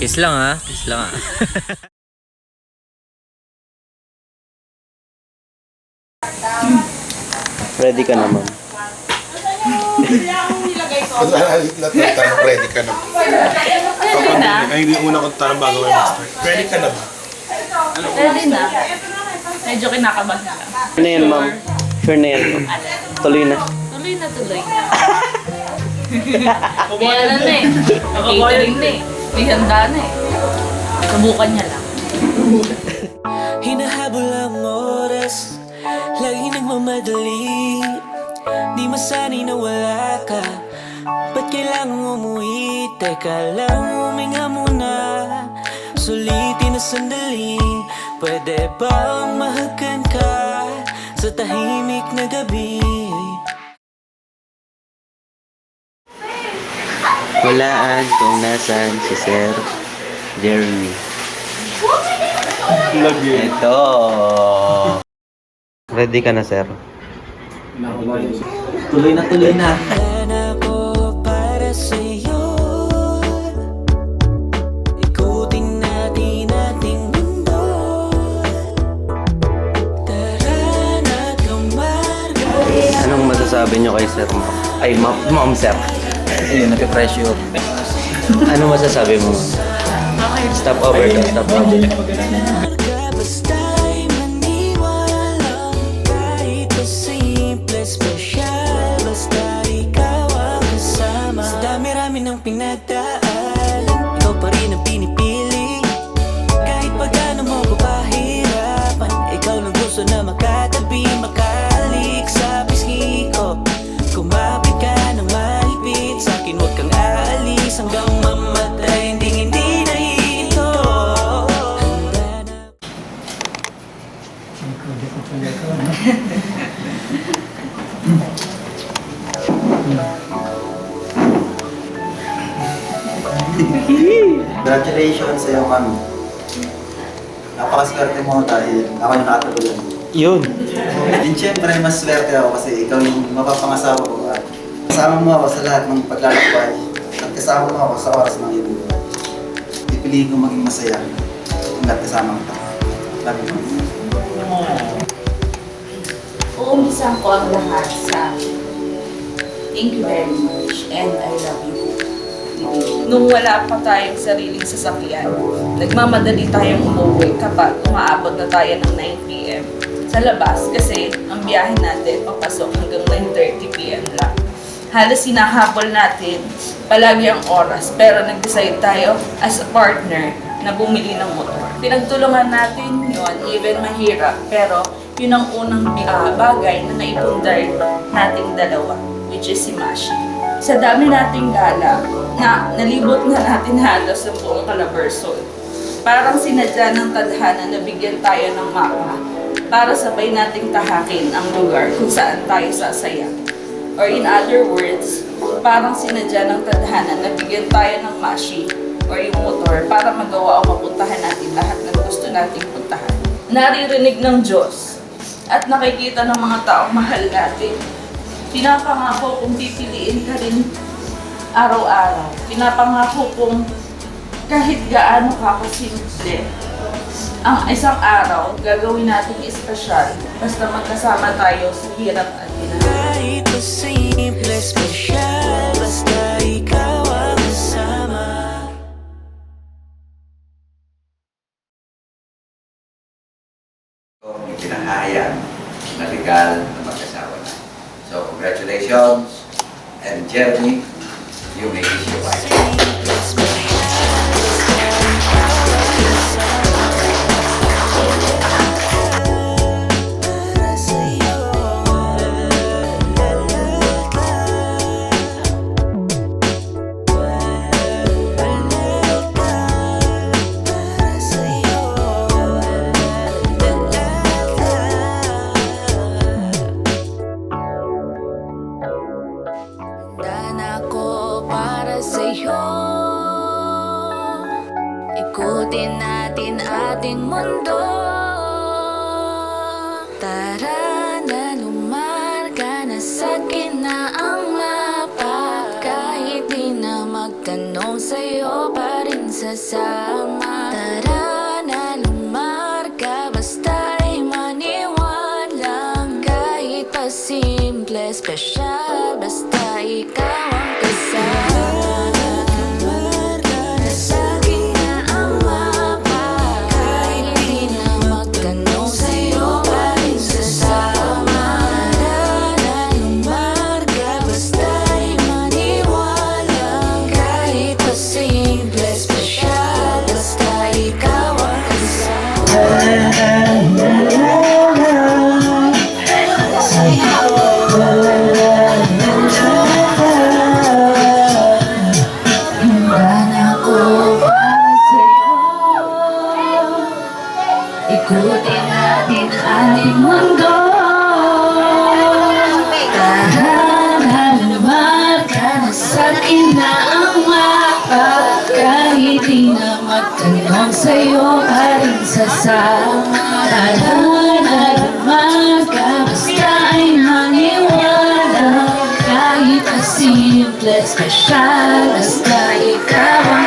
Kiss lang ha, kiss lang ha. Ready ka naman. Ready ka na. Ay, hindi una kong tanong bago kayo mag-start. Ready ka na ba? Ready na. Medyo kinakabahan lang. Sure na yan, ma'am. Sure na yan, ma'am. Tuloy na. Tuloy na, tuloy na. May ano na eh. Catering na eh. May handa na eh. Subukan niya lang. Hinahabol ang oras, lagi nagmamadali. Di masanay na wala ka, ba't kailangan umuwi? Teka lang, huminga muna, sulitin na sandali. Pwede bang mahagan ka sa tahimik na gabi? Walaan kung nasan si Sir Jeremy. Love you. Ito. Ready ka na, sir? Tuloy na, tuloy na. Wala ko para sa'yo, ikutin natin ating mundo. Tara na't lumarga. Anong masasabi nyo kay Sir? Ay, ma'am, sir. Ayun, nagka-pressure. Ano masasabi mo? Stop over ka, stop over. Basta'y maniwala, kahit pa simple, special. Basta ikaw ang kasama. Sa dami-rami ng pinagdaanan, ikaw pa rin ang pinipili. Kahit pa gaano mo ko pahirapan, ikaw lang gusto na makatabi, makalik sa pisngi ko. Kumapit ka ng mahigpit sa'kin, huwag kang aalis hanggang mamatay. Hindi na ito. Congratulations sa iyo, ma'am. Napakaswerte mo dahil ako yung nakatuluyan. Yun. And syempre, mas swerte ako kasi ikaw yung mapapangasawa ko. At kasama mo ako sa lahat ng paglalakbay. At kasama mo ako sa oras ng iyong buhay. Pipiliin ko maging masaya hanggat kasama kita. Love you, ma'am. Uumpisan ko ang lahat sa thank you very much and I love you. Nung wala pa tayong sariling sasakyan, nagmamadali tayong umuwi kapag umaabot na tayo ng 9 p.m. sa labas kasi ang biyahe natin papasok hanggang 9:30 p.m. lang. Halos sinahabol natin palagi ang oras pero nag-decide tayo as a partner na bumili ng motor. Pinagtulungan natin yun, even mahirap, pero yun ang unang bagay na naipundar nating dalawa, which is si Mashi. Sa dami nating gala, na nalibot na natin halos sa buong Calabarzon. Parang sinadya ng tadhana na bigyan tayo ng mapa para sabay nating tahakin ang lugar kung saan tayo sasaya. Or in other words, parang sinadya ng tadhana na bigyan tayo ng Mashi or yung motor para magawa o mapuntahan natin lahat ng gusto nating puntahan. Naririnig ng Diyos at nakikita ng mga taong mahal natin. Pinapangako kung pipiliin ka rin araw-araw. Pinapangako kung kahit gaano ka kasimple, ang isang araw gagawin natin espesyal basta magkasama tayo sa hirap at ginhawa. Kahit pa simple, special, basta ikaw ang John and Jeremy, you may kiss your wife. Para sa'yo. Para sa'yo. Handa na ako para sa'yo. Ikutin natin ating mundo. Tara na, lumarga na sa'kin na ang mapa. Kahit di na magtanong sa'yo pa rin sasama. Tara na, lumarga, basta'y maniwala. Kahit pa simple, espesyal, basta ikaw ang kasama. Nasa'kin na ang mapa. Kahit di na magtanong sa'yo pa rin sasama. Tara na, lumarga, basta'y maniwala. Kahit pa simple, espesyal, basta ikaw ang kasama. Ikutin natin ating mundo. Tara na, lumarga na sa'kin na ang mapa. Kahit di na magtanong sa'yo pa rin sasama. Tara na, lumarga, basta ay maniwala. Kahit na simple, espesyal, basta ikaw ang